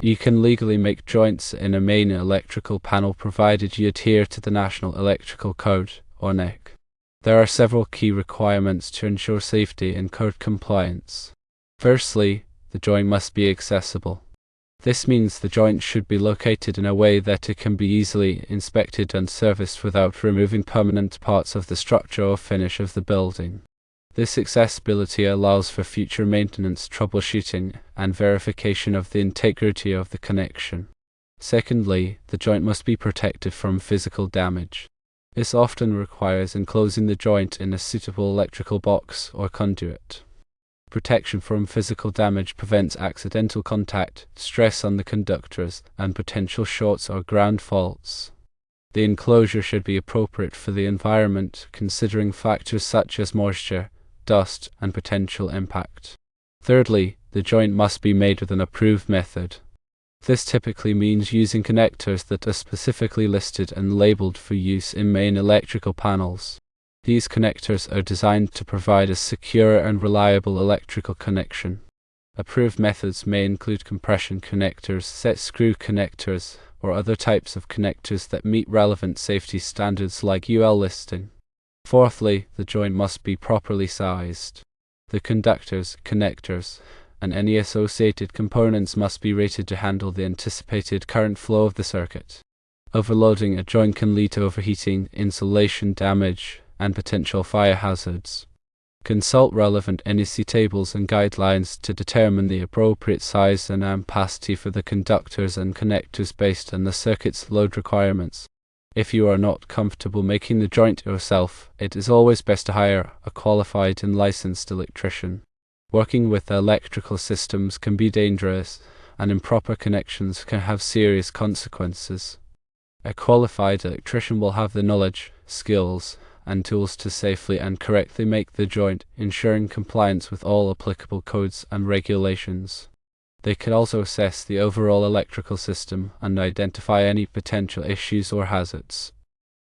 You can legally make joints in a main electrical panel provided you adhere to the National Electrical Code, or NEC. There are several key requirements to ensure safety and code compliance. Firstly, the joint must be accessible. This means the joint should be located in a way that it can be easily inspected and serviced without removing permanent parts of the structure or finish of the building. This accessibility allows for future maintenance, troubleshooting, and verification of the integrity of the connection. Secondly, the joint must be protected from physical damage. This often requires enclosing the joint in a suitable electrical box or conduit. Protection from physical damage prevents accidental contact, stress on the conductors, and potential shorts or ground faults. The enclosure should be appropriate for the environment, considering factors such as moisture, dust, and potential impact. Thirdly, the joint must be made with an approved method. This typically means using connectors that are specifically listed and labeled for use in main electrical panels. These connectors are designed to provide a secure and reliable electrical connection. Approved methods may include compression connectors, set screw connectors, or other types of connectors that meet relevant safety standards like UL listing. Fourthly, the joint must be properly sized. The conductors, connectors, and any associated components must be rated to handle the anticipated current flow of the circuit. Overloading a joint can lead to overheating, insulation damage, and potential fire hazards. Consult relevant NEC tables and guidelines to determine the appropriate size and ampacity for the conductors and connectors based on the circuit's load requirements. If you are not comfortable making the joint yourself, it is always best to hire a qualified and licensed electrician. Working with electrical systems can be dangerous, and improper connections can have serious consequences. A qualified electrician will have the knowledge, skills, and tools to safely and correctly make the joint, ensuring compliance with all applicable codes and regulations. They can also assess the overall electrical system and identify any potential issues or hazards.